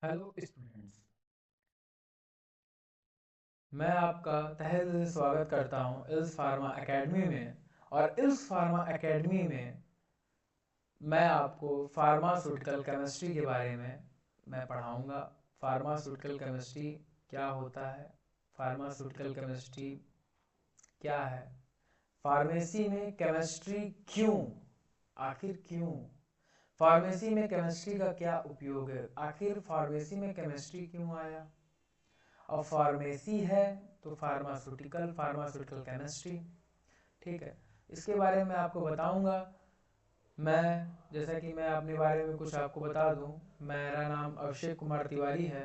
Hello students, मैं आपका तहे दिल से स्वागत करता हूं इल्स फार्मा एकेडमी में। और इल्स फार्मा एकेडमी में मैं आपको फार्मास्यूटिकल केमिस्ट्री के बारे में मैं पढ़ाऊंगा। फार्मास्यूटिकल केमिस्ट्री क्या होता है, फार्मास्यूटिकल केमिस्ट्री क्या है, फार्मेसी में केमिस्ट्री क्यों, आखिर क्यों, फार्मेसी में केमिस्ट्री का क्या उपयोग है, आखिर फार्मेसी में केमिस्ट्री क्यों आया। अब फार्मेसी है तो फार्मास्यूटिकल, फार्मास्यूटिकल केमिस्ट्री, ठीक है। इसके बारे में आपको बताऊंगा। मैं जैसा कि मैं अपने बारे में कुछ आपको बता दूं, मेरा नाम अभिषेक कुमार तिवारी है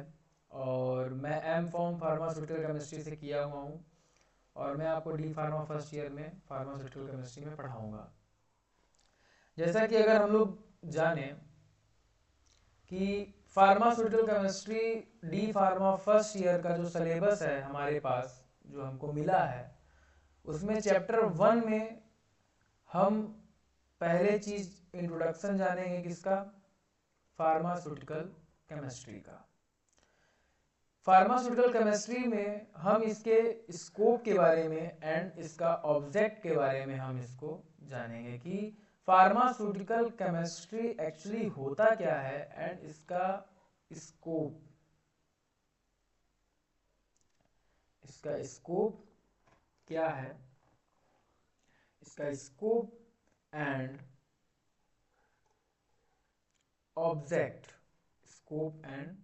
और मैं एम फॉर्म फार्मास्यूटिकल केमिस्ट्री से किया हुआ हूं और मैं आपको डी फार्मा फर्स्ट ईयर में फार्मास्यूटिकल केमिस्ट्री में पढ़ाऊंगा। जैसा कि अगर हम लोग जाने कि pharmaceutical chemistry D pharma first year का जो सिलेबस है हमारे पास, जो हमको मिला है, उसमें चैप्टर 1 में हम पहले चीज इंट्रोडक्शन जानेंगे किसका, फार्मास्यूटिकल केमिस्ट्री का। फार्मास्यूटिकल केमिस्ट्री में हम इसके स्कोप के बारे में एंड इसका ऑब्जेक्ट के बारे में हम इसको जानेंगे कि फार्मास्यूटिकल केमिस्ट्री एक्चुअली होता क्या है एंड इसका स्कोप, इसका स्कोप क्या है, इसका scope and object, scope and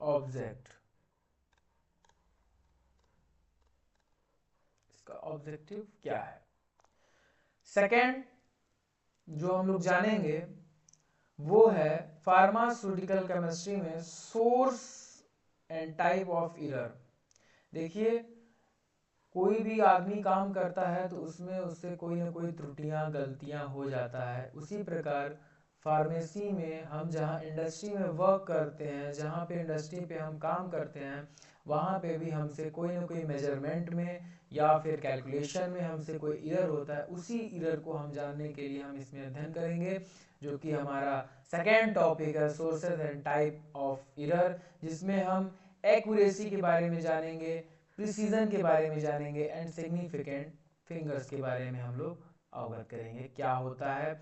object, इसका ऑब्जेक्टिव क्या है। सेकेंड जो हम लोग जानेंगे वो है फार्मास्यूटिकल केमिस्ट्री में source and type of error. देखिए, कोई भी आदमी काम करता है तो उसमें उससे कोई ना कोई त्रुटियां गलतियां हो जाता है। उसी प्रकार फार्मेसी में हम जहाँ इंडस्ट्री में वर्क करते हैं, जहाँ पे इंडस्ट्री पे हम काम करते हैं, वहाँ पे भी हमसे कोई ना कोई मेजरमेंट में या फिर कैलकुलेशन में हमसे कोई एरर होता है। उसी एरर को हम जानने के लिए हम इसमें अध्ययन करेंगे, जो कि हमारा सेकेंड टॉपिक है, sources and type of error, जिसमें हम एक्यूरेसी के बारे में जानेंगे, प्रिसीजन के बारे में जानेंगे एंड सिग्निफिकेंट फिंगर्स के बारे में हम लोग अवगत करेंगे। क्या होता है,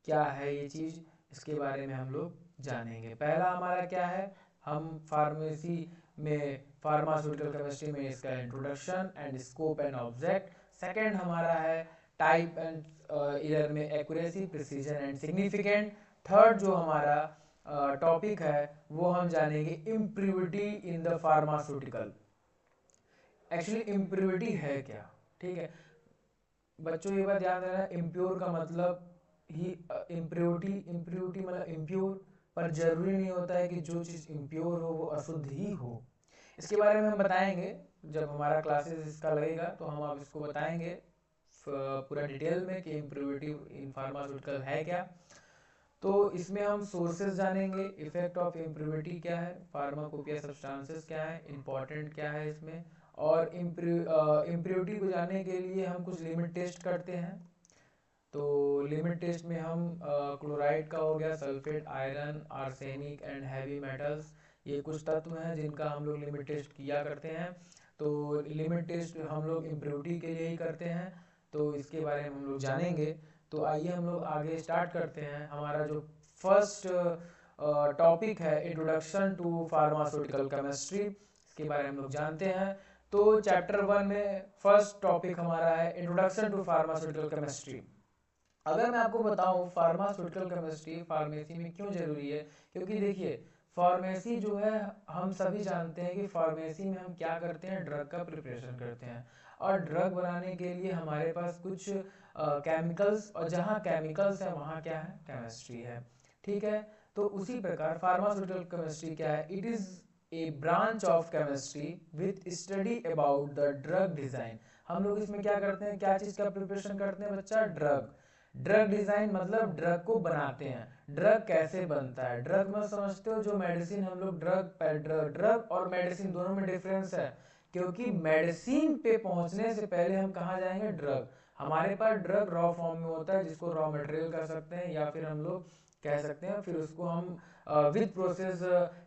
क्या है ये चीज़, इसके बारे में हम लोग जानेंगे। पहला हमारा क्या है, हम फार्मेसी में फार्मास्यूटिकल केमिस्ट्री में इसका introduction and scope and object. Second हमारा है टाइप एंड एरर में accuracy, precision and significant. Third जो हमारा टॉपिक है वो हम जानेंगे impurity in the pharmaceutical. Actually impurity है क्या, ठीक है बच्चों, ये बात याद रखना, इम्प्योर का मतलब ही इम्प्योरिटी, इम्प्योरिटी मतलब इम्प्योर, पर जरूरी नहीं होता है कि जो चीज़ इम्प्योर हो वो अशुद्ध ही हो। इसके बारे में हम बताएंगे जब हमारा क्लासेस इसका लगेगा, तो हम आप इसको बताएंगे पूरा डिटेल में कि इम्प्योरिटी इन फार्मास्यूटिकल है क्या। तो इसमें हम सोर्सेज जानेंगे, इफेक्ट ऑफ इम्प्योरिटी क्या है, फार्माकोपिया सब्सटेंसेस क्या है, इंपॉर्टेंट क्या है इसमें, और इम्प्योरिटी को जानने के लिए हम कुछ लिमिट टेस्ट करते हैं। तो लिमिट टेस्ट में हम क्लोराइड का हो गया, sulphate, iron, arsenic and heavy metals, ये कुछ तत्व हैं जिनका हम लोग लिमिट टेस्ट किया करते हैं। तो लिमिट टेस्ट हम लोग इम्प्योरिटी के लिए ही करते हैं, तो इसके बारे में हम लोग जानेंगे। तो आइए हम लोग आगे स्टार्ट करते हैं। हमारा जो फर्स्ट टॉपिक है इंट्रोडक्शन टू फार्मास्यूटिकल केमिस्ट्री, इसके बारे में हम लोग जानते हैं। तो चैप्टर 1 में फर्स्ट टॉपिक हमारा है इंट्रोडक्शन टू फार्मास्यूटिकल केमिस्ट्री। अगर मैं आपको बताऊं फार्मास्यूटिकल केमिस्ट्री फार्मेसी में क्यों जरूरी है, क्योंकि देखिए फार्मेसी जो है, हम सभी जानते हैं कि फार्मेसी में हम क्या करते हैं, ड्रग का प्रिपरेशन करते हैं। और ड्रग बनाने के लिए हमारे पास कुछ केमिकल्स, और जहाँ केमिकल्स है वहाँ क्या है, केमिस्ट्री है, ठीक है। तो उसी प्रकार फार्मास्यूटिकल केमिस्ट्री क्या है, it is a branch of chemistry with study about the drug design. हम लोग इसमें क्या करते हैं, क्या चीज़ का प्रिपरेशन करते हैं बच्चा, ड्रग। ड्रग डिजाइन मतलब ड्रग को बनाते हैं। ड्रग कैसे बनता है, ड्रग में समझते हो जो मेडिसिन हम लोग ड्रग और मेडिसिन दोनों में डिफरेंस है, क्योंकि मेडिसिन पे पहुंचने से पहले हम कहाँ जाएंगे, ड्रग। हमारे पास ड्रग रॉ फॉर्म में होता है, जिसको रॉ मटेरियल कर सकते हैं, या फिर हम लोग कह सकते हैं। फिर उसको हम विद प्रोसेस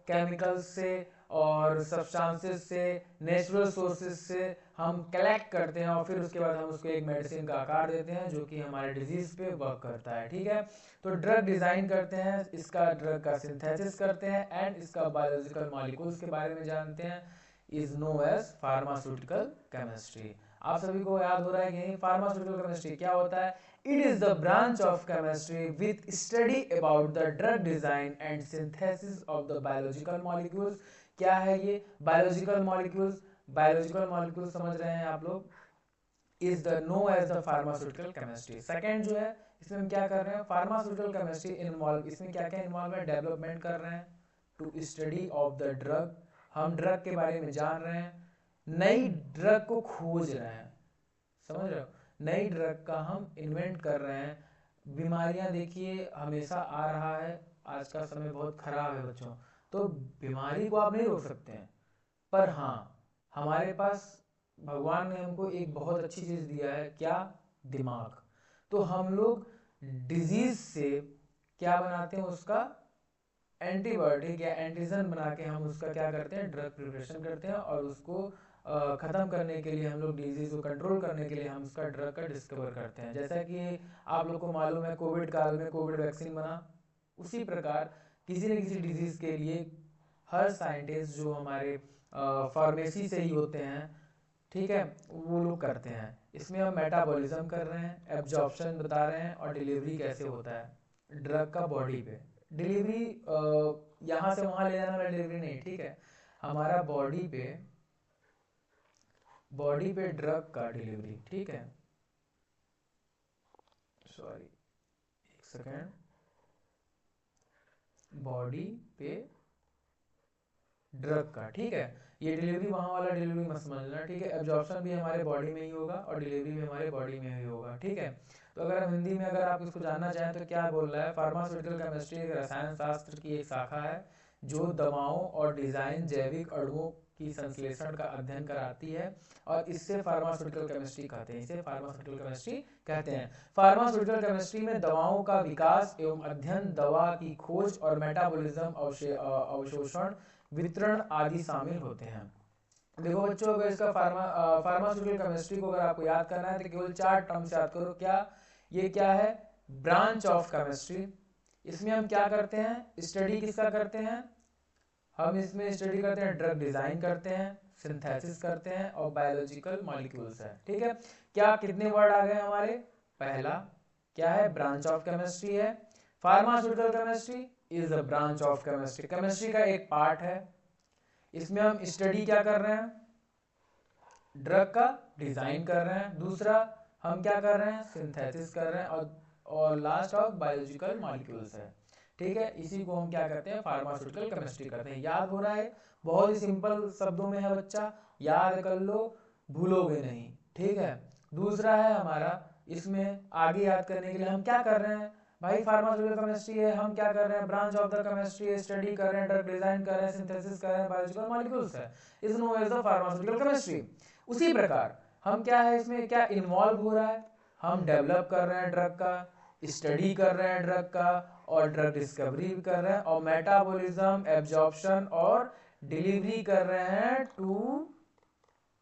केमिकल्स से और सब्सटेंसेस से, नेचुरल सोर्सेज से हम कलेक्ट करते हैं और फिर उसके बाद हम उसको एक मेडिसिन का आकार देते हैं जो कि हमारे डिजीज पे वर्क करता है। ठीक है, तो ड्रग डिजाइन करते हैं, इसका ड्रग का सिंथेसिस करते हैं एंड इसका बायोलॉजिकल मॉलिक्यूल्स के बारे में जानते हैं, is known as pharmaceutical chemistry. आप सभी को याद हो रहा है कि नहीं फार्मास्यूटिकल केमिस्ट्री क्या होता है? It is the branch of chemistry with study about the drug design and synthesis of the biological molecules। क्या है ये biological molecules? biological molecules समझ रहे हैं आप लोग, is the know as the pharmaceutical chemistry। Second जो है इसमें हम क्या कर रहे हैं, pharmaceutical chemistry इन्वॉल्व, इसमें क्या क्या इन्वॉल्व है, डेवलपमेंट कर रहे हैं, to study of the drug, हम ड्रग के बारे में जान रहे हैं, नई ड्रग को खोज रहे हैं, समझ रहे हो, नई ड्रग का हम इन्वेंट कर रहे हैं। बीमारियां देखिए हमेशा आ रहा है, आज का समय बहुत खराब है बच्चों, तो बीमारी को आप नहीं रोक सकते हैं, पर हाँ हमारे पास भगवान ने हमको एक बहुत अच्छी चीज दिया है, क्या, दिमाग। तो हम लोग डिजीज से क्या बनाते हैं, उसका एंटीबायोटिक या एंटीजन बना के हम उसका क्या करते हैं, ड्रग प्रिपरेशन करते हैं और उसको खत्म करने के लिए, हम लोग डिजीज को कंट्रोल करने के लिए हम उसका ड्रग का डिस्कवर करते हैं। जैसा कि आप लोग को मालूम है कोविड काल में कोविड वैक्सीन बना, उसी प्रकार किसी न किसी डिजीज के लिए हर साइंटिस्ट जो हमारे फार्मेसी से ही होते हैं, ठीक है, वो लोग करते हैं। इसमें हम मेटाबॉलिज्म कर रहे हैं, एब्जॉर्प्शन बता रहे हैं और डिलीवरी कैसे होता है ड्रग का बॉडी पे। डिलीवरी यहाँ से वहाँ ले जाने वाला डिलीवरी नहीं, ठीक है, हमारा बॉडी पे ड्रग का डिलीवरी, ठीक है, सॉरी एक सेकेंड, बॉडी पे ड्रग का, ठीक है, ये डिलीवरी वहाँ वाला डिलीवरी मत समझना, ठीक है, एब्जॉर्प्शन भी हमारे बॉडी में ही होगा और डिलीवरी भी हमारे बॉडी में ही होगा, ठीक है। तो अगर हम हिंदी में अगर आप इसको जानना चाहें तो क्या बोल रहा है, फार्मास्यूटिकल केमिस्ट्री एक रसायन शास्त्र की एक शाखा है जो दवाओं और डिजाइन जैविक अणुओं की संश्लेषण का अध्ययन कराती है और इससे फार्मास्यूटिकल केमिस्ट्री कहते हैं, इसे फार्मास्यूटिकल केमिस्ट्री कहते हैं। फार्मास्यूटिकल केमिस्ट्री में दवाओं का विकास एवं अध्ययन, दवा की खोज और मेटाबॉलिज्म, अवशोषण, वितरण आदि शामिल होते हैं। देखो बच्चों, अगर इसका फार्मास्यूटिकल केमिस्ट्री को अगर आपको याद करना है तो केवल 4 टर्म्स याद करो। क्या ये, क्या है, ब्रांच ऑफ केमिस्ट्री। इसमें हम क्या करते हैं, स्टडी किसका करते हैं, हम इसमें स्टडी करते हैं, ड्रग डिजाइन करते हैं, सिंथेसिस करते हैं और बायोलॉजिकल मॉलिक्यूल्स है, ठीक है। क्या कितने वर्ड आ गए हमारे, पहला क्या है, ब्रांच ऑफ केमिस्ट्री है, pharmaceutical chemistry is a branch of chemistry, chemistry का एक पार्ट है। इसमें हम स्टडी क्या कर रहे हैं, ड्रग का डिजाइन कर रहे हैं, दूसरा हम क्या कर रहे हैं, सिंथेसिस कर रहे हैं और लास्ट ऑफ बायोलॉजिकल मॉलिक्यूल्स है, ठीक है। इसी को हम क्या करते हैं, फार्मास्यूटिकल केमिस्ट्री करते हैं। याद हो रहा है, बहुत ही सिंपल शब्दों में है बच्चा, याद कर लो, भूलोगे नहीं, ठीक है। दूसरा है हमारा, इसमें आगे याद करने के लिए हम क्या कर रहे हैं भाई, फार्मास्यूटिकल केमिस्ट्री है, हम क्या कर रहे हैं, branch of the chemistry, study कर रहे हैं, ड्रग डिजाइन कर रहे हैं, सिंथेसिस कर रहे हैं, बायोलॉजिकल मॉलिक्यूल्स है, is known as the pharmaceutical chemistry. उसी प्रकार हम क्या है, इसमें क्या इन्वॉल्व हो रहा है, हम डेवलप कर रहे हैं ड्रग का, स्टडी कर रहे हैं ड्रग का और ड्रग डिस्कवरी भी कर रहे हैं और मेटाबॉलिज्म, एब्जॉर्प्शन और डिलीवरी कर रहे हैं टू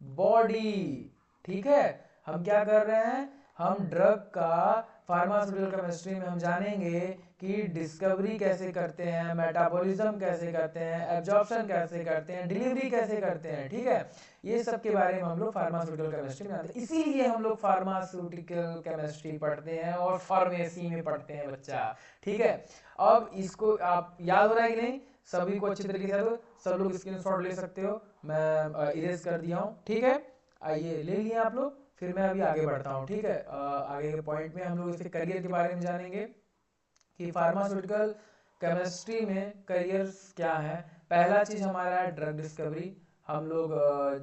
बॉडी, ठीक है। हम क्या कर रहे हैं, हम ड्रग का फार्मास्यूटिकल केमिस्ट्री में हम जानेंगे कि डिस्कवरी कैसे करते हैं, मेटाबॉलिज्म कैसे करते हैं, एब्जॉर्प्शन कैसे करते हैं, डिलीवरी कैसे करते हैं, ठीक है। ये सब के बारे में हम लोग फार्मास्यूटिकल केमिस्ट्री में आते हैं, इसीलिए हम लोग फार्मास्यूटिकल केमिस्ट्री पढ़ते हैं और फार्मेसी में पढ़ते हैं बच्चा, ठीक है। अब इसको आप याद हो रहा है कि नहीं, सभी को अच्छी तरीके से, सब लोग स्क्रीनशॉट ले सकते हो, मैं इरेज कर दिया हूँ, ठीक है। आइए ले लिए आप लोग, फिर मैं अभी आगे बढ़ता हूँ, ठीक है। आगे के पॉइंट में हम लोग इसके करियर के बारे में जानेंगे कि फार्मास्यूटिकल केमिस्ट्री में करियर्स क्या है। पहला चीज हमारा है ड्रग डिस्कवरी, हम लोग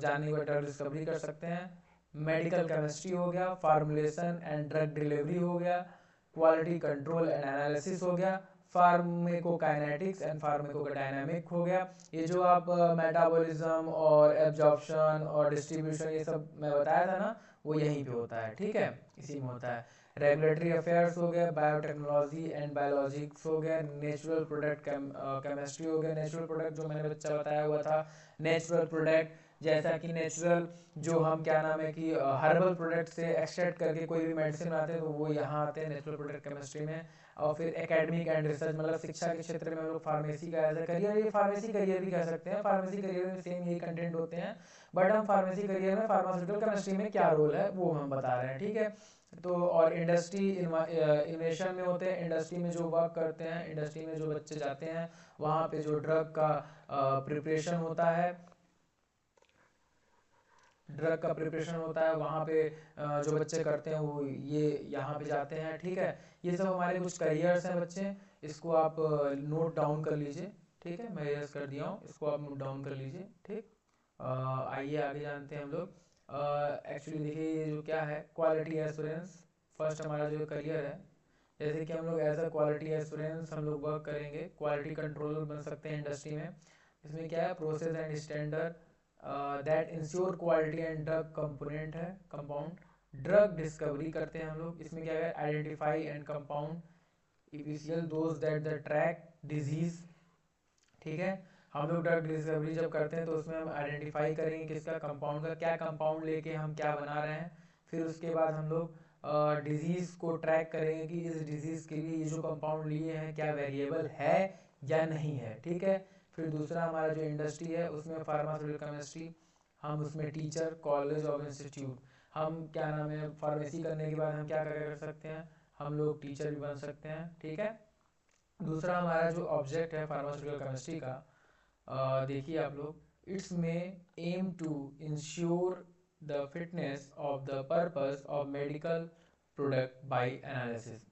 जाने को ड्रग डिस्कवरी कर सकते हैं। मेडिकल केमिस्ट्री हो गया, फार्मुलेशन एंड ड्रग डिलीवरी हो गया, क्वालिटी कंट्रोल एंड एनालिसिस हो गया, फार्मेकोकाइनेटिक्स एंड फार्मेकोडायनामिक हो गया। ये जो आप मेटाबॉलिज्म और एब्जॉर्प्शन और डिस्ट्रीब्यूशन ये सब मैं बताया था ना, वो यहीं पे होता है, ठीक है, इसी में होता है। रेगुलेटरी अफेयर्स हो गया, बायोटेक्नोलॉजी एंड बायोलॉजिक्स हो गया, नेचुरल प्रोडक्ट केमिस्ट्री हो गया। नेचुरल प्रोडक्ट जो मैंने बच्चा बताया हुआ था, नेचुरल प्रोडक्ट जैसा कि नेचुरल जो हम क्या नाम है कि हर्बल प्रोडक्ट से एक्सट्रैक्ट करके कोई भी मेडिसिन बनाते हैं तो वो यहाँ आते हैं नेचुरल प्रोडक्ट केमिस्ट्री में। और फिर एकेडमिक एंड रिसर्च, मतलब शिक्षा के क्षेत्र में हम लोग फार्मेसी का एज ए करियर, ये फार्मेसी करियर भी कह सकते हैं। फार्मेसी करियर में सेम यही कंटेंट होते हैं, बट हम फार्मेसी करियर में फार्मास्यूटिकल केमिस्ट्री में क्या रोल है वो हम बता रहे हैं, ठीक है। तो और इंडस्ट्री इन्वेशन में होते हैं, इंडस्ट्री में जो वर्क करते हैं, इंडस्ट्री में जो बच्चे जाते हैं वहाँ पे जो ड्रग का प्रिपरेशन होता है, ड्रग का प्रिपरेशन होता है वहाँ पे जो बच्चे करते हैं वो ये यहाँ पे जाते हैं, ठीक है। ये सब हमारे कुछ करियर्स हैं बच्चे, इसको आप नोट डाउन कर लीजिए, ठीक है, मैं यस कर दिया हूँ, इसको आप नोट डाउन कर लीजिए, ठीक। आइए आगे जानते हैं हम लोग। एक्चुअली देखिए ये जो क्या है, क्वालिटी एश्योरेंस फर्स्ट हमारा जो करियर है। जैसे कि हम लोग एज अ क्वालिटी एश्योरेंस हम लोग वर्क करेंगे, क्वालिटी कंट्रोलर बन सकते हैं इंडस्ट्री में। इसमें क्या है, process and standard that ensure quality and drug component है, कंपाउंड। ड्रग डिस्कवरी करते हैं हम लोग, इसमें क्या है, identify and compound official those that the track disease, ठीक है। हम लोग ड्रग डिस्कवरी जब करते हैं तो उसमें हम आइडेंटिफाई करेंगे किसका, कंपाउंड का, क्या कंपाउंड लेके हम क्या बना रहे हैं। फिर उसके बाद हम लोग डिजीज़ को ट्रैक करेंगे कि इस डिजीज़ के लिए ये जो कंपाउंड लिए हैं क्या वेरिएबल है या नहीं है, ठीक है। फिर दूसरा हमारा जो इंडस्ट्री है उसमें फार्मास्यूटिकल केमिस्ट्री, हम उसमें टीचर, कॉलेज और इंस्टीट्यूट, हम क्या नाम है फार्मेसी करने के बाद हम क्या कर सकते हैं, हम लोग टीचर भी बन सकते हैं, ठीक है। दूसरा हमारा जो ऑब्जेक्ट है फार्मास्यूटिकल केमिस्ट्री का, देखिए आप लोग, its main aim to ensure the fitness of the purpose of medical product by analysis.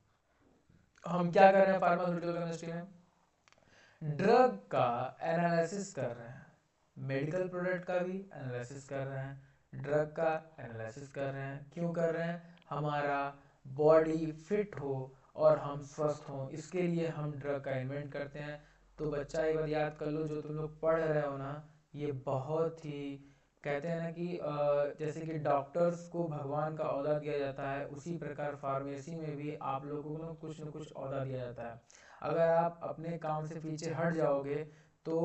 हम क्या कर रहे हैं फार्मास्यूटिकल केमिस्ट्री में, ड्रग का एनालिसिस कर रहे हैं, मेडिकल प्रोडक्ट का भी एनालिसिस कर रहे हैं, ड्रग का एनालिसिस कर रहे हैं। क्यों कर रहे हैं, हमारा बॉडी फिट हो और हम स्वस्थ हों, इसके लिए हम ड्रग का इन्वेंट करते हैं। तो बच्चा एक बार याद कर लो, जो तुम लोग पढ़ रहे हो ना, ये बहुत ही कहते हैं ना कि जैसे कि डॉक्टर्स को भगवान का औहदा दिया जाता है, उसी प्रकार फार्मेसी में भी आप लोगों को कुछ न कुछ औहदा दिया जाता है। अगर आप अपने काम से पीछे हट जाओगे तो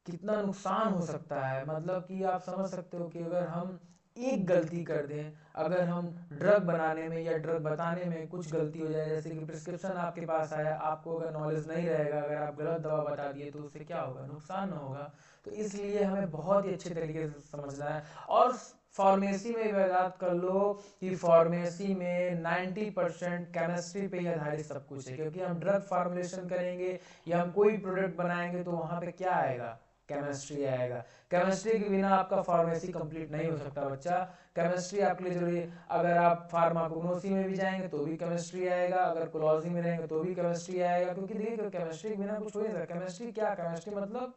कितना नुकसान हो सकता है, मतलब कि आप समझ सकते हो कि अगर हम एक गलती कर दें, अगर हम ड्रग बनाने में या ड्रग बताने में कुछ गलती हो जाए, जैसे कि प्रिस्क्रिप्शन आपके पास आया, आपको अगर नॉलेज नहीं रहेगा, अगर आप गलत दवा बता दिए तो उससे क्या होगा, नुकसान ना होगा। तो इसलिए हमें बहुत ही अच्छे तरीके से समझना है। और फार्मेसी में याद कर लो कि फार्मेसी में 90% केमिस्ट्री पे ही आधारित सब कुछ है, क्योंकि हम ड्रग फार्मुलेशन करेंगे या हम कोई प्रोडक्ट बनाएंगे तो वहाँ पे क्या आएगा, केमिस्ट्री आएगा। केमिस्ट्री के बिना आपका फार्मेसी कंप्लीट नहीं हो सकता बच्चा, केमिस्ट्री आपके लिए जरूरी है। अगर आप फार्माकोग्नोसी में भी जाएंगे तो भी केमिस्ट्री आएगा, अगर कोलॉजी में रहेंगे तो भी केमिस्ट्री आएगा, क्योंकि देखिए केमिस्ट्री के बिना कुछ हो नहीं सकता। केमिस्ट्री क्या, केमिस्ट्री मतलब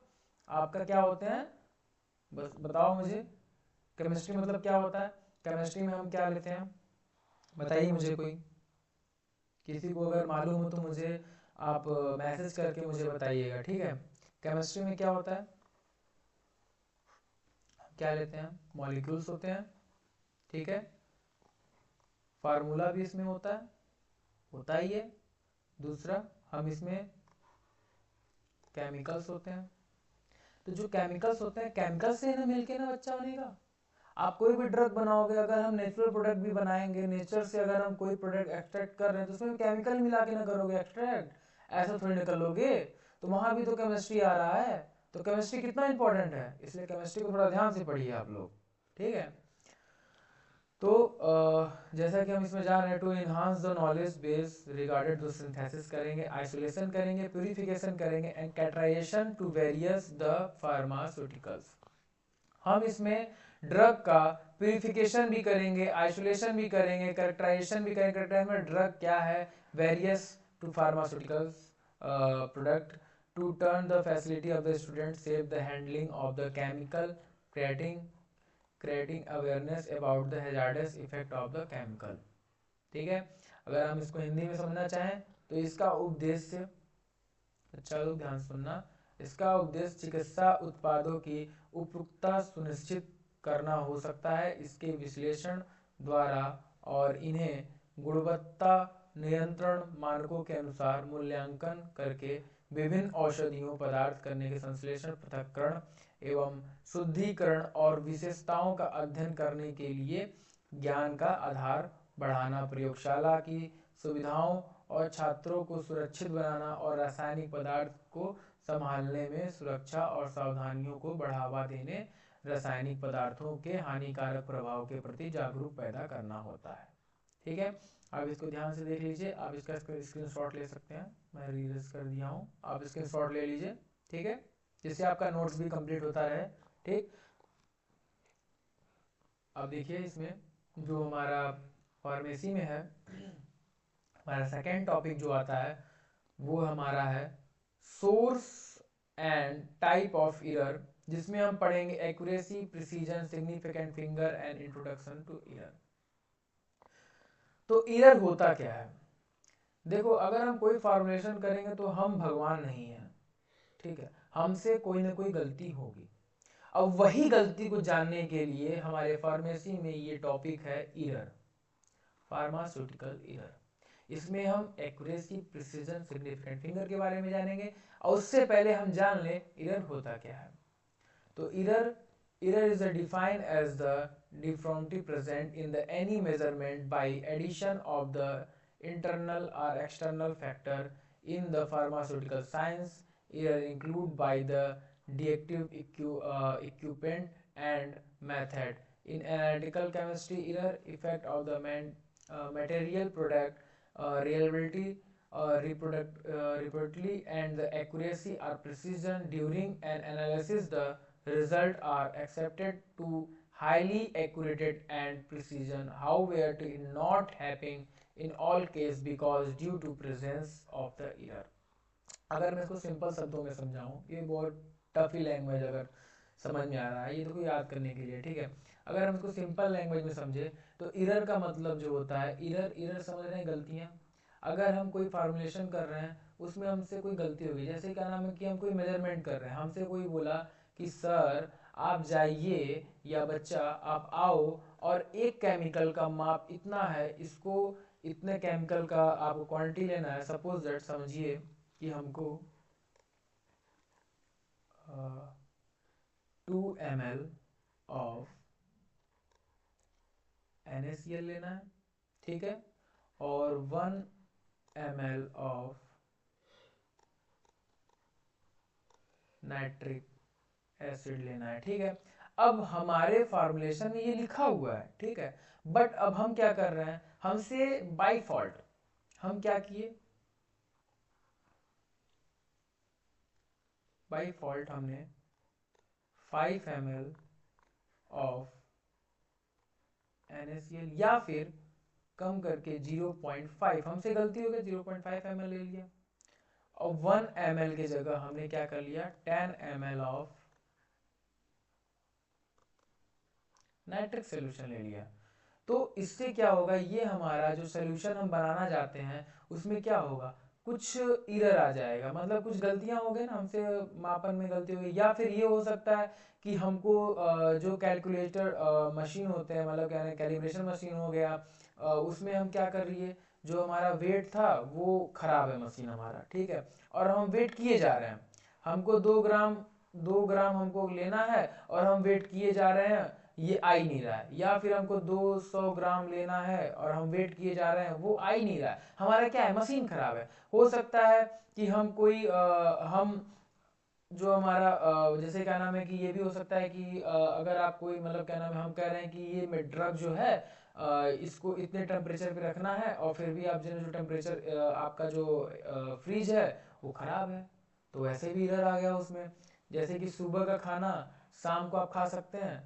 आपका क्या होते हैं, बस बताओ मुझे, केमिस्ट्री मतलब क्या होता है, केमिस्ट्री में हम क्या लेते हैं, बताइए मुझे, कोई किसी को अगर मालूम हो तो मुझे आप मैसेज करके मुझे बताइएगा, ठीक है। केमिस्ट्री में क्या होता है, क्या लेते हैं, मॉलिक्यूल्स होते हैं, ठीक है। फार्मूला भी इसमें होता ही है। दूसरा हम इसमें केमिकल्स होते हैं, तो जो केमिकल्स होते हैं, केमिकल से ना मिलके ना बच्चा बनेगा। आप कोई भी ड्रग बनाओगे, अगर हम नेचुरल प्रोडक्ट भी बनाएंगे, नेचर से अगर हम कोई प्रोडक्ट एक्सट्रैक्ट कर रहे हैं तो उसमें केमिकल मिला के ना करोगे एक्सट्रैक्ट, ऐसा थोड़ी ना कर लोगे। तो वहां भी तो केमिस्ट्री आ रहा है, तो केमिस्ट्री कितना इंपॉर्टेंट है, इसलिए केमिस्ट्री को थोड़ा ध्यान से पढ़िए आप लोग, ठीक है। तो जैसा कि हम इसमें जान रहे हैं, to enhance the knowledge base regarded to synthesis करेंगे, आइसोलेशन करेंगे, प्यूरिफिकेशन करेंगे and characterization to various the pharmaceuticals. हम इसमें ड्रग का प्यूरिफिकेशन भी करेंगे, आइसोलेशन भी करेंगे, कैरेक्टराइजेशन भी करेंगे। कैरेक्टराइजेशन में ड्रग क्या है, various to pharmaceuticals product, to turn the facility of the student, save the handling of the chemical, creating awareness about the hazardous effect of the chemical, ठीक है। अगर हम इसको हिंदी में समझना चाहें तो इसका उद्देश्य, अच्छा लोग ध्यान सुनना, इसका उद्देश्य चिकित्सा उत्पादों की उपयुक्तता सुनिश्चित करना हो सकता है। इसके विश्लेषण द्वारा और इन्हें गुणवत्ता नियंत्रण मानकों के अनुसार मूल्यांकन करके विभिन्न औषधियों पदार्थ करने के संश्लेषण, पृथक्करण एवं शुद्धिकरण और विशेषताओं का अध्ययन करने के लिए ज्ञान का आधार बढ़ाना, प्रयोगशाला की सुविधाओं और छात्रों को सुरक्षित बनाना और रासायनिक पदार्थ को संभालने में सुरक्षा और सावधानियों को बढ़ावा देने, रासायनिक पदार्थों के हानिकारक प्रभाव के प्रति जागरूक पैदा करना होता है। ठीक है, आप इसको ध्यान से देख लीजिए, आप इसका स्क्रीनशॉट ले सकते हैं, मैं रिलीज कर दिया हूँ, आप स्क्रीनशॉट ले लीजिए। ठीक है, जिससे आपका नोट्स भी कंप्लीट होता रहे। ठीक, अब देखिए इसमें जो हमारा फार्मेसी में है, हमारा सेकेंड टॉपिक जो आता है वो हमारा है source and type of error, जिसमें हम पढ़ेंगे accuracy, precision, significant finger and introduction to error. तो एरर होता क्या है? देखो, अगर हम कोई फॉर्मुलेशन करेंगे तो हम भगवान नहीं हैं, ठीक है, हमसे कोई ना कोई गलती होगी। अब वही गलती को जानने के लिए हमारे फार्मेसी में ये टॉपिक है एरर, फार्मास्यूटिकल एरर। इसमें हम एक्यूरेसी, प्रिसीजन, सिग्निफिकेंट फिंगर के बारे में जानेंगे, और उससे पहले हम जान ले एरर होता क्या है। तो error is defined as the deformity present in the any measurement by addition of the internal or external factor. In the pharmaceutical science, error include by the detective equipment and method. In analytical chemistry, error effect of the material product, reliability, repeatedly, and the accuracy or precision during an analysis. The result are accepted to highly accurate and precision, however it is not happening in all case because due to presence of the error. अगर मैं इसको simple शब्दों में समझाऊं, ये बहुत tough ही language अगर समझ में आ रहा है, ये तो कोई याद करने के लिए, ठीक है। अगर हम इसको सिंपल लैंग्वेज में समझे तो एरर का मतलब जो होता है, एरर समझ रहे हैं गलतियाँ। अगर हम कोई फार्मूलेशन कर रहे हैं, उसमें हमसे कोई गलती होगी, जैसे क्या नाम है कि हम कोई मेजरमेंट कर रहे हैं, हमसे कोई बोला कि सर आप जाइए या बच्चा आप आओ और एक केमिकल का माप इतना है, इसको इतने केमिकल का आपको क्वांटिटी लेना है। सपोज दैट समझिए कि हमको 2 ml ऑफ NaCl लेना है, ठीक है, और 1 ml ऑफ नाइट्रिक एसिड लेना है, ठीक है। अब हमारे फॉर्मूलेशन में ये लिखा हुआ है, ठीक है, बट अब हम क्या कर रहे हैं, हमसे बाय फॉल्ट हम क्या किए, बाय फॉल्ट हमने 5 ml ऑफ NaCl या फिर कम करके 0.5, हमसे गलती हो गई 0.5 ml ले लिया, और 1 ml की जगह हमने क्या कर लिया 10 ml ऑफ नाइट्रिक सोल्यूशन ले लिया। तो इससे क्या होगा, ये हमारा जो सोल्यूशन हम बनाना चाहते हैं उसमें क्या होगा, कुछ एरर आ जाएगा, मतलब कुछ गलतियां हो गई ना, हमसे मापन में गलती हो गई, या फिर ये हो सकता है कि हमको जो कैलकुलेटर मशीन होते हैं, मतलब क्या कैलिब्रेशन मशीन हो गया, उसमें हम क्या कर रही है, जो हमारा वेट था वो खराब है मशीन हमारा, ठीक है, और हम वेट किए जा रहे हैं, हमको 2 ग्राम हमको लेना है और हम वेट किए जा रहे हैं, ये आ ही नहीं रहा है, या फिर हमको 200 ग्राम लेना है और हम वेट किए जा रहे हैं, वो आ ही नहीं रहा है, हमारा क्या है, मशीन खराब है। हो सकता है कि हम कोई हम जो हमारा जैसे क्या नाम है कि ये भी हो सकता है कि अगर आप कोई मतलब क्या नाम है, हम कह रहे हैं कि ये ड्रग जो है इसको इतने टेम्परेचर पे रखना है, और फिर भी आप जो टेम्परेचर आपका जो फ्रीज है वो ख़राब है, तो वैसे भी एरर आ गया उसमें। जैसे कि सुबह का खाना शाम को आप खा सकते हैं,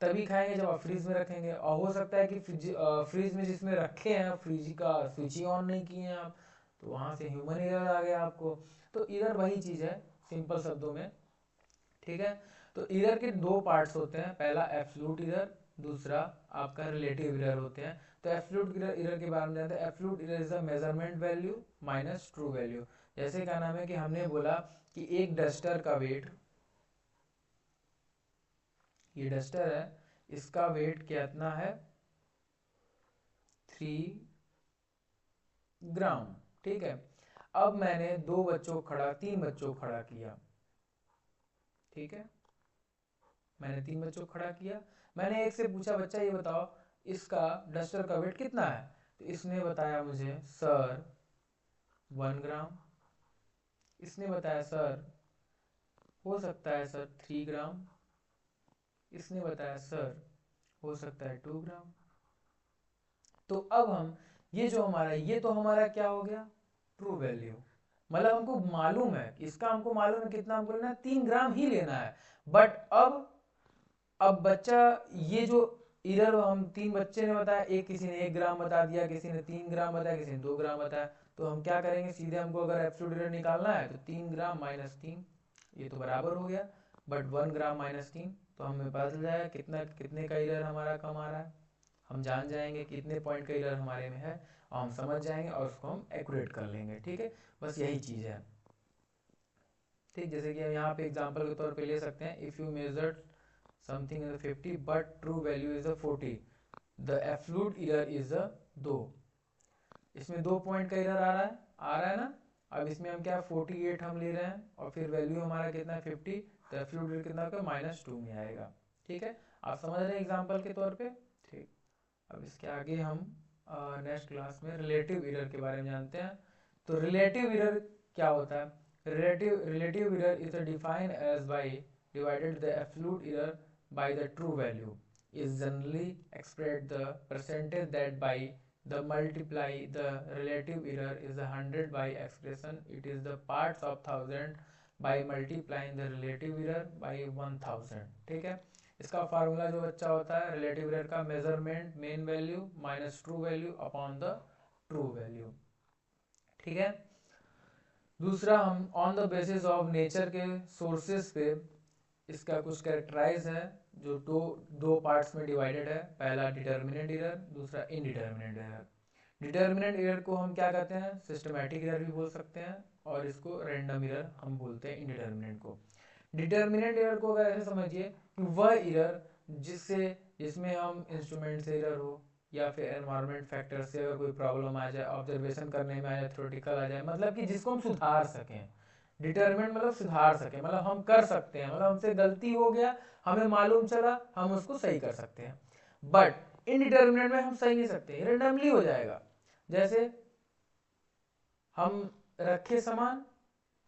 तभी खाएंगे जब आप फ्रीज में रखेंगे, और हो सकता है कि फ्रीज में जिसमें रखे हैं फ्रीज का स्विच ही ऑन नहीं किए हैं आप, तो वहाँ से ह्यूमन एरर आ गया आपको। तो एरर वही चीज़ है सिंपल शब्दों में, ठीक है। तो एरर के 2 पार्ट्स होते हैं, पहला एब्सोल्यूट एरर, दूसरा आपका रिलेटिव एरर होते हैं। तो एब्सोल्यूट एरर के बारे में जानते हैं। Absolute error is a measurement value minus true value. जैसे क्या नाम है कि हमने बोला कि एक डस्टर का वेट, ये डस्टर है, इसका वेट कितना है 3 ग्राम, ठीक है। अब मैंने तीन बच्चों को खड़ा किया, ठीक है, मैंने 3 बच्चों को खड़ा किया। मैंने एक से पूछा बच्चा ये बताओ इसका डस्टर का वेट कितना है, तो इसने बताया मुझे सर 1 ग्राम। इसने बताया सर हो सकता है सर 3 ग्राम। इसने बताया सर हो सकता है 2 ग्राम। तो अब हम ये तो हमारा क्या हो गया ट्रू वैल्यू, मतलब हमको मालूम है इसका, हमको मालूम है कितना हमको लेना है 3 ग्राम ही लेना है। बट अब बच्चा ये जो इधर हम 3 बच्चे ने बताया, एक किसी ने 1 ग्राम बता दिया, किसी ने 3 ग्राम बताया, किसी ने 2 ग्राम बताया। तो हम क्या करेंगे सीधे, हमको अगर एब्सोल्यूट एरर निकालना है तो 3 ग्राम माइनस 3 ये तो बराबर हो गया। बट 1 ग्राम माइनस 3 तो हमें पता चल जाएगा कितने का एरर हमारा कम आ रहा है। हम जान जाएंगे कितने पॉइंट का एरर हमारे में है और हम समझ जाएंगे और उसको हम एक्यूरेट कर लेंगे, ठीक है। बस यही चीज़ है, ठीक। जैसे कि हम यहाँ पे एग्जांपल के तौर पे ले सकते हैं, if you measured something in 50 but true value is a 40, the absolute error is a 2। इसमें 2 पॉइंट का एरर आ रहा है ना। अब इसमें हम क्या 48 हम ले रहे हैं और फिर वैल्यू हमारा कितना है 50, तो एब्सोल्यूट एरर कितना होगा -2 में आएगा, ठीक है। आप समझ रहे हैं एग्जाम्पल के तौर पे, ठीक। अब इसके आगे हम नेक्स्ट क्लास में रिलेटिव एरर के बारे में जानते हैं। तो रिलेटिव एरर क्या होता है? Relative error is defined as by divided the absolute error by the true value is generally expressed the percentage that by the multiply the relative error is 100 by expression it is the parts of 1000 by multiplying the relative error by 1000, ठीक है। इसका formula जो बच्चा होता है relative error का, measurement main value minus true value upon the true value, ठीक है। दूसरा हम on the basis of nature के सोर्सेस पे इसका कुछ कैरेक्टराइज है जो दो पार्ट्स में डिवाइडेड है। पहला डिटर्मिनेंट एरर, दूसरा इनडिटर्मिनेंट एरर। डिटर्मिनेंट एरर को हम क्या कहते हैं सिस्टमैटिक एरर भी बोल सकते हैं और इसको रैंडम एरर हम बोलते हैं इनडिटर्मिनेंट को। डिटर्मिनेंट एरर को अगर ऐसे समझिए कि वह एरर जिसमें हम इंस्ट्रूमेंट से एरर हो या फिर एनवायरनमेंट फैक्टर से अगर कोई प्रॉब्लम आ जाए, ऑब्जर्वेशन करने में आ जाए, थ्योरेटिकल आ जाए, मतलब कि जिसको हम सुधार सकें। डिटरमिनेंट मतलब सुधार सके, मतलब हम कर सकते हैं, मतलब हमसे गलती हो गया, हमें मालूम चला, हम उसको सही कर सकते हैं। बट इनडिटरमिनेट में हम सही नहीं सकते, रेंडमली हो जाएगा। जैसे हम रखे सामान,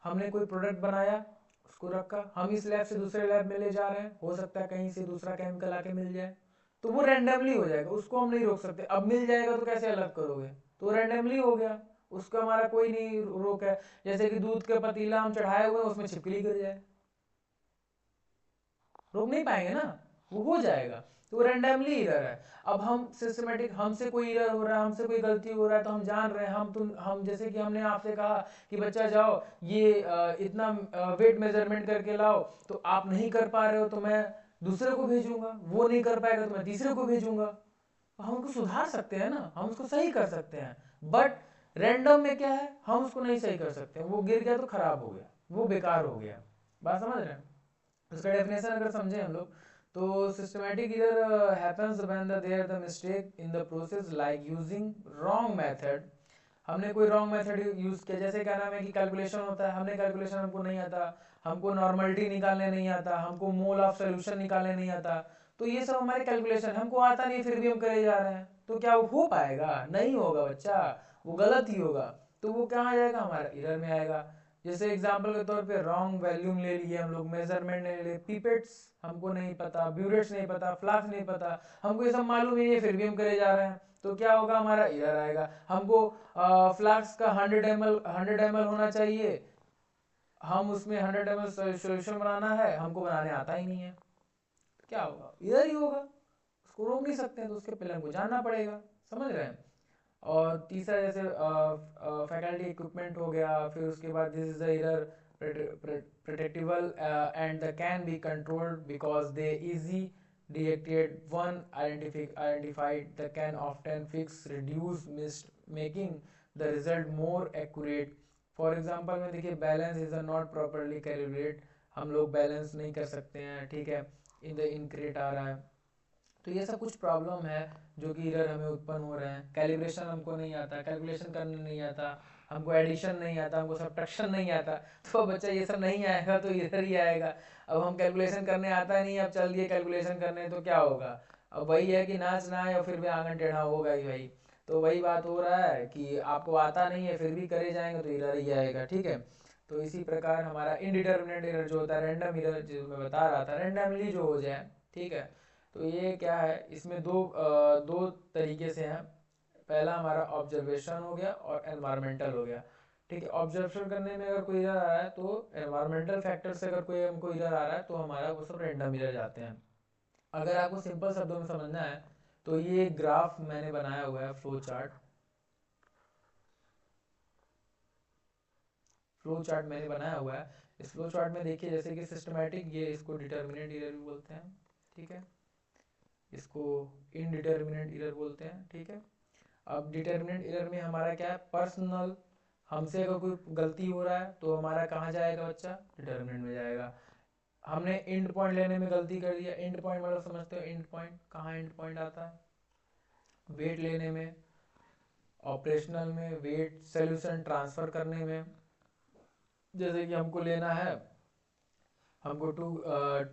हमने कोई प्रोडक्ट बनाया, उसको रखा, हम इस लैब से दूसरे लैब में ले जा रहे हैं, हो सकता है कहीं से दूसरा केमिकल आके मिल जाए, तो वो रेंडमली हो जाएगा, उसको हम नहीं रोक सकते। अब मिल जाएगा तो कैसे अलग करोगे, तो रेंडमली हो गया, उसका हमारा कोई नहीं रोक है। जैसे कि दूध का पतीला हम चढ़ाए हुए उसमें छिपकली गिर जाए, रोक नहीं पाएंगे ना, वो हो जाएगा, तो रेंडमली एरर है। अब हम सिस्टमेटिक, हमसे कोई एरर हो रहा है, हमसे कोई गलती हो रहा है, तो हम जान रहे हैं, हम जैसे कि हमने आपसे कहा कि बच्चा जाओ ये इतना वेट मेजरमेंट करके लाओ, तो आप नहीं कर पा रहे हो तो मैं दूसरे को भेजूंगा, वो नहीं कर पाएगा तो मैं तीसरे को भेजूंगा। हम उसको सुधार सकते हैं ना, हम उसको सही कर सकते हैं। बट रैंडम में क्या है, हम उसको नहीं सही कर सकते, वो गिर गया तो खराब हो गया, वो बेकार हो गया। बात समझ रहे हैं? उसका डेफिनेशन अगर समझे हम लोग तो systematic error happens when there the mistake in the process like using wrong method. हमने कोई रॉन्ग मेथड यूज किया, जैसे क्या नाम है कि कैलकुलेशन होता है, हमने कैलकुलेशन हमको नहीं आता, हमको नॉर्मलिटी निकालने नहीं आता, हमको मोल ऑफ सोल्यूशन निकालने नहीं आता, तो ये सब हमारे कैलकुलेशन हमको आता नहीं, फिर भी हम करे जा रहे हैं, तो क्या वो हो पाएगा? नहीं होगा बच्चा, वो गलत ही होगा। तो वो कहाँ जाएगा, हमारा एरर में आएगा। जैसे एग्जांपल के तौर पे रॉन्ग वैल्यूम ले लिए हम लोग, मेजरमेंट ले लिए, पिपेट्स हमको नहीं पता, ब्यूरेट्स नहीं पता, फ्लास्क नहीं पता, हमको ये सब मालूम नहीं है, फिर भी हम करे जा रहे हैं, तो क्या होगा, हमारा एरर आएगा। हमको फ्लास्क का 100 ml होना चाहिए, हम उसमें 100 ml सोल्यूशन बनाना है, हमको बनाने आता ही नहीं है, तो क्या होगा, एरर ही होगा। उसको रोक नहीं सकते हैं, तो उसके पहले हमको जानना पड़ेगा, समझ रहे हैं। और तीसरा जैसे फैकल्टी इक्विपमेंट हो गया, फिर उसके बाद this is the error predictable and they can be controlled because they detected one identified the can often fix reduce missed making the result more accurate. For example में देखिए balance is not properly calculate, हम लोग balance नहीं कर सकते हैं, ठीक है, इन द इनक्रेट आ रहा है। तो ये सब कुछ प्रॉब्लम है जो कि इधर हमें उत्पन्न हो रहे हैं। कैलिब्रेशन हमको नहीं आता, कैलकुलेशन करने नहीं आता, हमको एडिशन नहीं आता, हमको सब्ट्रैक्शन नहीं आता। तो बच्चा ये सब नहीं आएगा तो इधर ही आएगा। अब हम कैलकुलेशन करने आता नहीं, अब चल दिए कैलकुलेशन करने तो क्या होगा? अब वही है कि नाच ना आए और फिर भी आंगन टेढ़ा होगा ही भाई। तो वही बात हो रहा है कि आपको आता नहीं है फिर भी करे जाएंगे तो इधर ही आएगा, ठीक है। तो इसी प्रकार हमारा इनडिटर्मिनेट एरर जो होता है, रैंडम एरर जो मैं बता रहा था, रैंडमली जो हो जाए, ठीक है। तो ये क्या है, इसमें दो तरीके से हैं। पहला हमारा ऑब्जर्वेशन हो गया और एनवायरमेंटल हो गया, ठीक है। ऑब्जर्वेशन करने में अगर कोई इधर आ रहा है तो एनवायरमेंटल फैक्टर से अगर कोई हमको इधर आ रहा है तो हमारा वो सब रैंडम इधर जाते हैं। अगर आपको सिंपल शब्दों में समझना है तो ये ग्राफ मैंने बनाया हुआ है, फ्लो चार्ट मैंने बनाया हुआ है। इस फ्लो चार्ट में देखिए जैसे कि सिस्टमैटिक, ये इसको डिटर्मिनेंट एरर भी बोलते हैं, ठीक है, इसको इनडिटर्मिनेंट एरर बोलते हैं, ठीक है। अब डिटर्मिनेंट एरर में हमारा क्या है, पर्सनल, हमसे अगर कोई गलती हो रहा है तो हमारा कहाँ जाएगा बच्चा, डिटर्मिनेंट में जाएगा। हमने एंड पॉइंट लेने में गलती कर दिया, एंड पॉइंट मतलब समझते हो एंड पॉइंट, कहाँ एंड पॉइंट आता है, वेट लेने में, ऑपरेशनल में, वेट सोल्यूशन ट्रांसफर करने में। जैसे कि हमको लेना है, हमको टू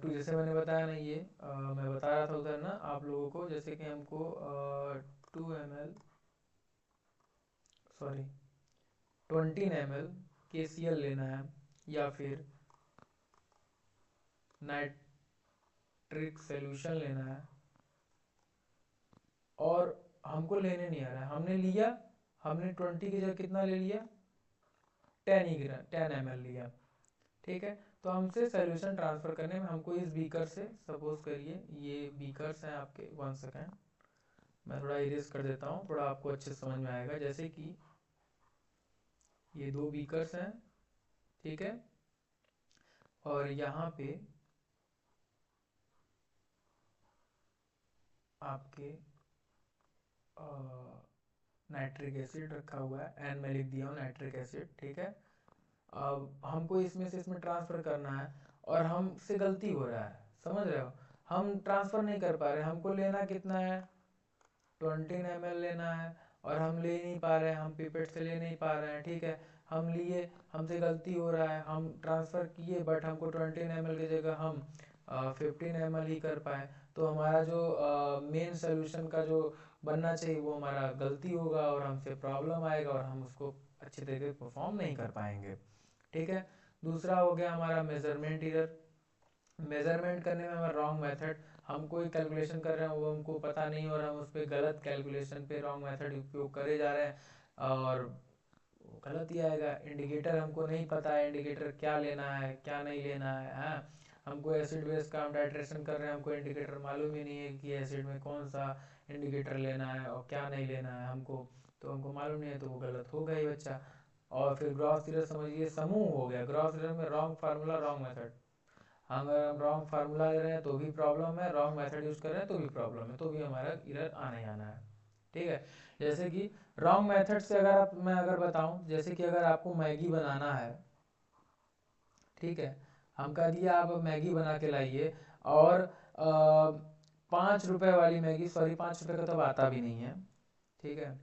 जैसे मैंने बताया ना, ये मैं बता रहा था उधर ना आप लोगों को, जैसे कि हमको 2 ml सॉरी 20 ml KCl लेना है या फिर नाइट्रिक सोल्यूशन लेना है, और हमको लेने नहीं आ रहा है, हमने लिया, हमने 20 की जगह कितना ले लिया, 10 ml लिया, ठीक है। तो हमसे सोल्यूशन ट्रांसफर करने में हमको इस बीकर से, सपोज करिए ये बीकर्स हैं आपके, 1 सेकेंड मैं थोड़ा इरेज कर देता हूँ, थोड़ा आपको अच्छे समझ में आएगा। जैसे कि ये 2 बीकर्स हैं, ठीक है, और यहाँ पे आपके नाइट्रिक एसिड रखा हुआ है, एन में लिख दिया हूँ नाइट्रिक एसिड, ठीक है। अब हमको इसमें से इसमें ट्रांसफ़र करना है और हमसे गलती हो रहा है, समझ रहे हो, हम ट्रांसफ़र नहीं कर पा रहे, हमको लेना कितना है, 20 ml लेना है, और हम ले नहीं पा रहे हैं, हम पिपेट से ले नहीं पा रहे हैं, ठीक है। हम लिए, हमसे गलती हो रहा है, हम ट्रांसफ़र किए बट हमको 20 ml की जगह हम 15 ml ही कर पाए। तो हमारा जो मेन सोल्यूशन का जो बनना चाहिए वो हमारा गलती होगा और हमसे प्रॉब्लम आएगा और हम उसको अच्छे तरीके से परफॉर्म नहीं कर पाएंगे, ठीक है। दूसरा हो गया हमारा मेजरमेंट एरर। मेजरमेंट करने में हमारा रॉन्ग मेथड, हम कोई कैलकुलेशन कर रहे हैं वो हमको पता नहीं और हम उस पर गलत कैलकुलेशन पे रॉन्ग मेथड उपयोग करे जा रहे हैं और गलत ही आएगा। इंडिकेटर हमको नहीं पता है, इंडिकेटर क्या लेना है क्या नहीं लेना है, हाँ। हमको एसिड बेस का हम टाइट्रेशन कर रहे हैं, हमको इंडिकेटर मालूम ही नहीं है कि एसिड में कौन सा इंडिकेटर लेना है और क्या नहीं लेना है हमको, तो हमको मालूम नहीं है तो वो गलत होगा ही बच्चा। और फिर ग्रॉस एरर समझिए समूह हो गया, ग्रॉस एरर में रॉन्ग फार्मूला रॉन्ग मेथड, अगर हम रॉन्ग फार्मूला ले रहे हैं तो भी प्रॉब्लम है, रॉन्ग मेथड यूज़ कर रहे हैं तो भी प्रॉब्लम है, तो भी हमारा एरर आना ही आना है, ठीक है। जैसे कि रॉन्ग मेथड से अगर आप, मैं अगर बताऊं, जैसे कि अगर आपको मैगी बनाना है, ठीक है, हम कह दिया आप मैगी बना के लाइए और 5 रुपए वाली मैगी, सॉरी 5 रुपए का तो आता भी नहीं है, ठीक है,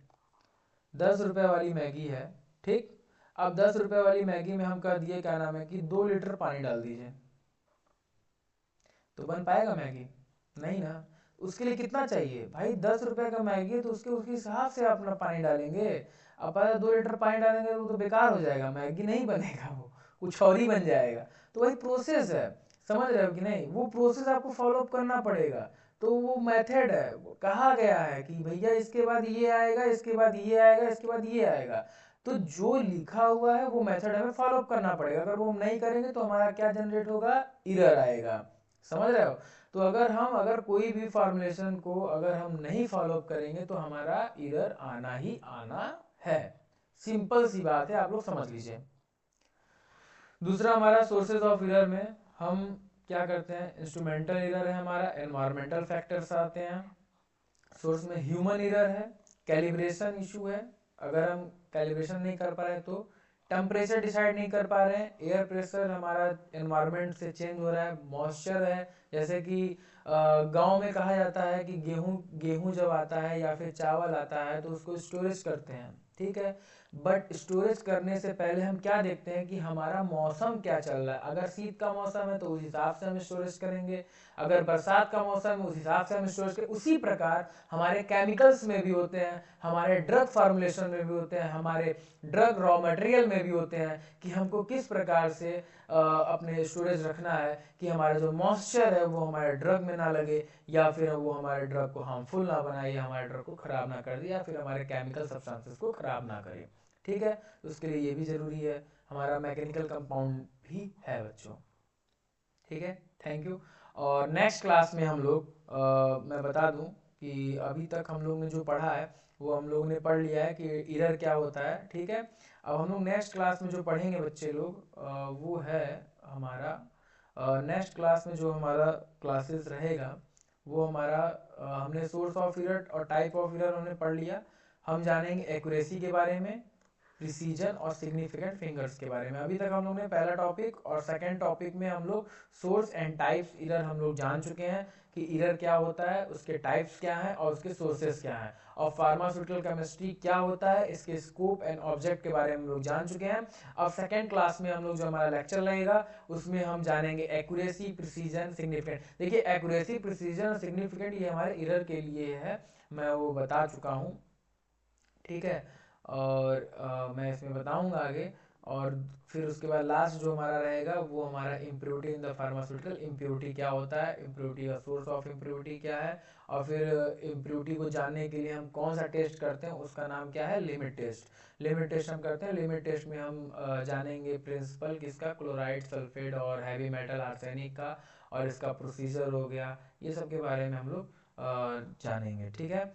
10 रुपए वाली मैगी है, ठीक। अब 10 रुपए वाली मैगी में हम कह दिए क्या नाम है कि 2 लीटर पानी डाल दीजिए, तो बन पाएगा मैगी? नहीं ना। उसके लिए कितना चाहिए भाई, 10 रुपए का मैगी है तो उसके उसके हिसाब से अपना पानी डालेंगे। अब पता 2 लीटर पानी डालेंगे वो तो बेकार हो जाएगा, मैगी नहीं बनेगा, वो कुछ और ही बन जाएगा। तो वही प्रोसेस है, समझ रहे हो कि नहीं, वो प्रोसेस आपको फॉलो अप करना पड़ेगा। तो वो मेथड है, वो कहा गया है कि भैया इसके बाद ये आएगा, इसके बाद ये आएगा, इसके बाद ये आएगा। तो जो लिखा हुआ है वो मेथड हमें फॉलो अप करना पड़ेगा, अगर वो हम नहीं करेंगे तो हमारा क्या जनरेट होगा, एरर आएगा, समझ रहे हो। तो अगर कोई भी फॉर्मुलेशन को अगर हम नहीं फॉलो करेंगे तो हमारा एरर आना ही आना है, सिंपल सी बात है, आप लोग समझ लीजिए। दूसरा हमारा सोर्सेज ऑफ एरर में हम क्या करते हैं, इंस्ट्रूमेंटल एरर है हमारा, एनवायरमेंटल फैक्टर्स आते हैं, सोर्स में ह्यूमन एरर है, कैलिब्रेशन इशू है, अगर हम कैलिब्रेशन नहीं कर पा रहे तो टेम्परेचर डिसाइड नहीं कर पा रहे हैं, एयर प्रेशर हमारा एनवायरनमेंट से चेंज हो रहा है, मॉइस्चर है, जैसे कि गांव में कहा जाता है कि गेहूं जब आता है या फिर चावल आता है तो उसको स्टोरेज करते हैं, ठीक है, बट स्टोरेज करने से पहले हम क्या देखते हैं कि हमारा मौसम क्या चल रहा है, अगर शीत का मौसम है तो उस हिसाब से हम स्टोरेज करेंगे, अगर बरसात का मौसम है उस हिसाब से हम स्टोरेज करेंगे। उसी प्रकार हमारे केमिकल्स में भी होते हैं, हमारे ड्रग फार्मुलेशन में भी होते हैं, हमारे ड्रग रॉ मटेरियल में भी होते हैं कि हमको किस प्रकार से अपने स्टोरेज रखना है कि हमारा जो मॉइस्चर है वो हमारे ड्रग में ना लगे, या फिर वो हमारे ड्रग को हार्मफुल ना बनाए, या हमारे ड्रग को ख़राब ना कर दे, या फिर हमारे केमिकल सब्सटेंसेस को ख़राब ना करे, ठीक है। तो उसके लिए ये भी ज़रूरी है, हमारा मैकेनिकल कंपाउंड भी है बच्चों, ठीक है। Thank you. और नेक्स्ट क्लास में हम लोग मैं बता दूं कि अभी तक हम लोग ने जो पढ़ा है वो हम लोग ने पढ़ लिया है कि एरर क्या होता है, ठीक है। अब हम लोग नेक्स्ट क्लास में जो पढ़ेंगे बच्चे लोग वो है हमारा नेक्स्ट क्लास में जो हमारा क्लासेस रहेगा वो हमारा हमने सोर्स ऑफ एरर और टाइप ऑफ एरर हमने पढ़ लिया, हम जानेंगे एक्यूरेसी के बारे में, प्रिसीजन और सिग्निफिकेंट फिंगर्स के बारे में। अभी तक हम लोग ने पहला टॉपिक और सेकंड टॉपिक में हम लोग सोर्स एंड टाइप्स एरर हम लोग जान चुके हैं कि एरर क्या होता है, उसके टाइप्स क्या हैं और उसके सोर्सेस क्या हैं, और फार्मास्यूटिकल केमिस्ट्री क्या होता है, इसके स्कोप एंड ऑब्जेक्ट के बारे में हम लोग जान चुके हैं। अब सेकंड क्लास में हम लोग जो हमारा लेक्चर रहेगा उसमें हम जानेंगे एक्यूरेसी, प्रिसीजन, सिग्निफिकेंट। देखिए एक्यूरेसी, प्रिसीजन और सिग्निफिकेंट ये हमारे एरर के लिए है, मैं वो बता चुका हूँ, ठीक है। और मैं इसमें बताऊंगा आगे। और फिर उसके बाद लास्ट जो हमारा रहेगा वो हमारा impurity in the pharmaceutical, impurity क्या होता है, इम्प्योरिटी का सोर्स ऑफ इम्प्योरिटी क्या है, और फिर इम्प्योरिटी को जानने के लिए हम कौन सा टेस्ट करते हैं उसका नाम क्या है, लिमिट टेस्ट। लिमिट टेस्ट हम करते हैं, लिमिट टेस्ट में हम जानेंगे प्रिंसिपल किसका, क्लोराइड, सल्फेट और हैवी मेटल आर्सेनिक का, और इसका प्रोसीजर हो गया, ये सब के बारे में हम लोग जानेंगे, ठीक है।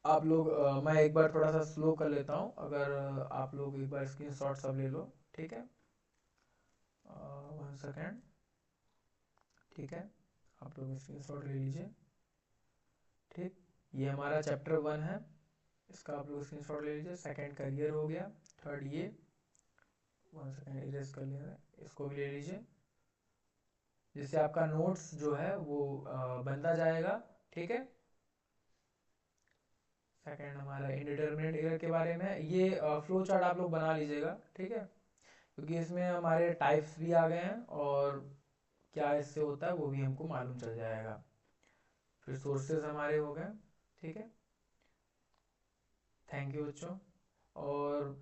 आप लोग मैं एक बार थोड़ा सा स्लो कर लेता हूँ, अगर आप लोग एक बार स्क्रीनशॉट सब ले लो, ठीक है, 1 सेकेंड, ठीक है, आप लोग स्क्रीनशॉट ले लीजिए, ठीक। ये हमारा चैप्टर 1 है, इसका आप लोग स्क्रीनशॉट ले लीजिए। सेकंड करियर हो गया, थर्ड ये 1 सेकेंड इरेज कर लिया, इसको भी ले लीजिए, जिससे आपका नोट्स जो है वो बनता जाएगा, ठीक है। सेकंड हमारा इंडिटरमिनेट एरर के बारे में, ये फ्लो चार्ट आप लोग बना लीजिएगा, ठीक है, क्योंकि इसमें हमारे टाइप्स भी आ गए हैं और क्या इससे होता है वो भी हमको मालूम चल जाएगा। फिर सोर्सेज हमारे हो गए, ठीक है। थैंक यू बच्चों। और